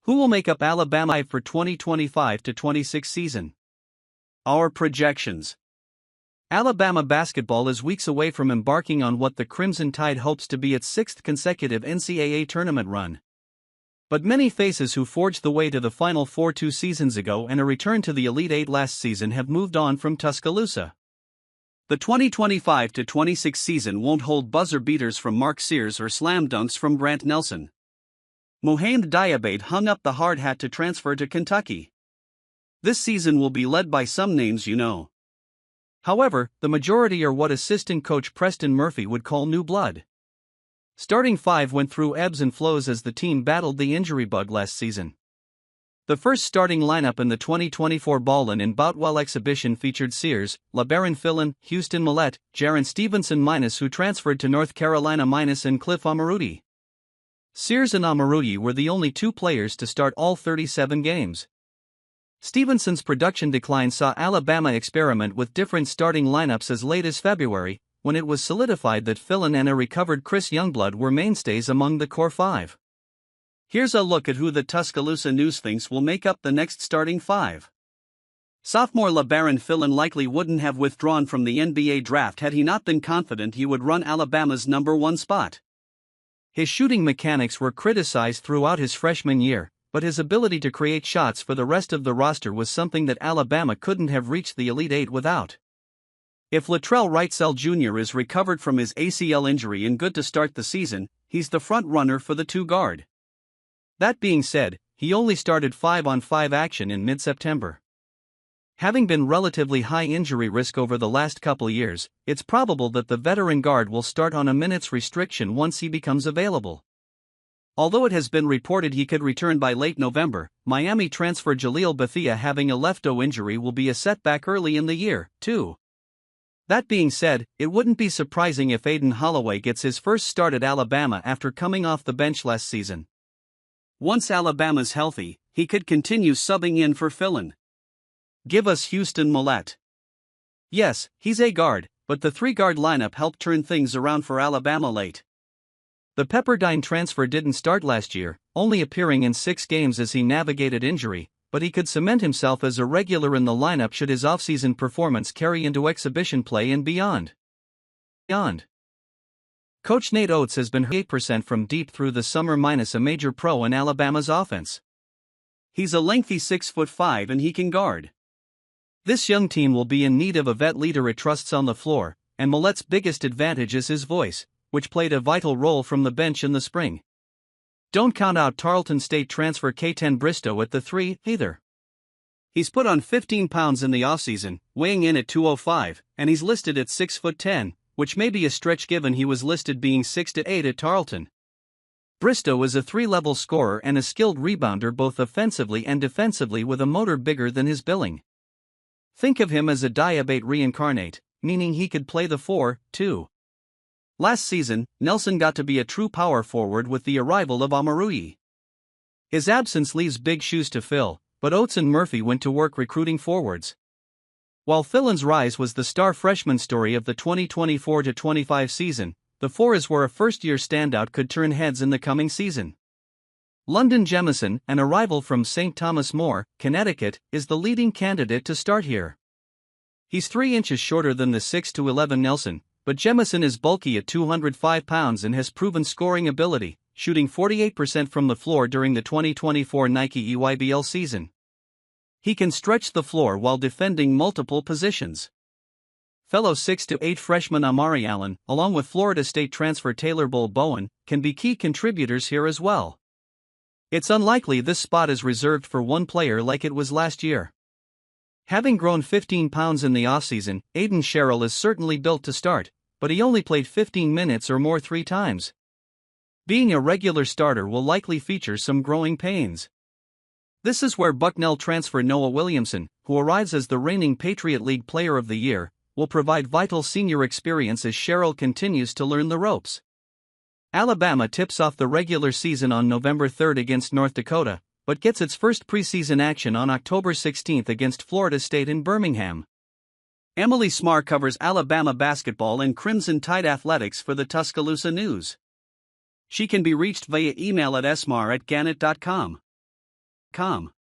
Who will make up Alabama for 2025-26 season? Our projections. Alabama basketball is weeks away from embarking on what the Crimson Tide hopes to be its sixth consecutive NCAA tournament run. But many faces who forged the way to the Final Four 2 seasons ago and a return to the Elite Eight last season have moved on from Tuscaloosa. The 2025-26 season won't hold buzzer beaters from Mark Sears or slam dunks from Grant Nelson. Mouhamed Dioubate hung up the hard hat to transfer to Kentucky. This season will be led by some names you know. However, the majority are what assistant coach Preston Murphy would call new blood. Starting five went through ebbs and flows as the team battled the injury bug last season. The first starting lineup in the 2024 Ballin' Boutwell exhibition featured Sears, LeBaron Fillon, Houston Mallette, Jaren Stevenson who transferred to North Carolina and Cliff Omoruyi. Sears and Omoruyi were the only two players to start all 37 games. Stevenson's production decline saw Alabama experiment with different starting lineups as late as February, when it was solidified that Fillon and a recovered Chris Youngblood were mainstays among the core five. Here's a look at who the Tuscaloosa News thinks will make up the next starting five. Sophomore LeBaron Fillon likely wouldn't have withdrawn from the NBA draft had he not been confident he would run Alabama's number one spot. His shooting mechanics were criticized throughout his freshman year, but his ability to create shots for the rest of the roster was something that Alabama couldn't have reached the Elite Eight without. If Latrell Wrightsell Jr. is recovered from his ACL injury and good to start the season, he's the front runner for the two guard. That being said, he only started 5-on-5 action in mid-September. Having been relatively high injury risk over the last couple years, it's probable that the veteran guard will start on a minutes restriction once he becomes available. Although it has been reported he could return by late November, Miami transfer Jaleel Bethia having a left-toe injury will be a setback early in the year, too. That being said, it wouldn't be surprising if Aden Holloway gets his first start at Alabama after coming off the bench last season. Once Alabama's healthy, he could continue subbing in for Fillon. Give us Houston Mallette. Yes, he's a guard, but the three-guard lineup helped turn things around for Alabama late. The Pepperdine transfer didn't start last year, only appearing in 6 games as he navigated injury, but he could cement himself as a regular in the lineup should his offseason performance carry into exhibition play and beyond. Coach Nate Oates has been 8% from deep through the summer minus a major pro in Alabama's offense. He's a lengthy 6'5" and he can guard. This young team will be in need of a vet leader it trusts on the floor, and Mallette's biggest advantage is his voice, which played a vital role from the bench in the spring. Don't count out Tarleton State transfer K10 Bristow at the 3, either. He's put on 15 pounds in the offseason, weighing in at 205, and he's listed at 6'10", which may be a stretch given he was listed being 6'8" at Tarleton. Bristow is a 3-level scorer and a skilled rebounder both offensively and defensively with a motor bigger than his billing. Think of him as a Dioubate reincarnate, meaning he could play the 4, too. Last season, Nelson got to be a true power forward with the arrival of Omoruyi. His absence leaves big shoes to fill, but Oates and Murphy went to work recruiting forwards. While Fillon's rise was the star freshman story of the 2024-25 season, the 4 is where a first-year standout could turn heads in the coming season. London Jemison, an arrival from St. Thomas More, Connecticut, is the leading candidate to start here. He's 3 inches shorter than the 6'11" Nelson, but Jemison is bulky at 205 pounds and has proven scoring ability, shooting 48% from the floor during the 2024 Nike EYBL season. He can stretch the floor while defending multiple positions. Fellow 6'8" freshman Amari Allen, along with Florida State transfer Taylor Bull Bowen, can be key contributors here as well. It's unlikely this spot is reserved for one player like it was last year. Having grown 15 pounds in the offseason, Aiden Sherrill is certainly built to start, but he only played 15 minutes or more 3 times. Being a regular starter will likely feature some growing pains. This is where Bucknell transfer Noah Williamson, who arrives as the reigning Patriot League Player of the Year, will provide vital senior experience as Sherrill continues to learn the ropes. Alabama tips off the regular season on November 3 against North Dakota, but gets its first preseason action on October 16 against Florida State in Birmingham. Emily Smar covers Alabama basketball and Crimson Tide athletics for the Tuscaloosa News. She can be reached via email at smar@gannett.com. NCAA.com.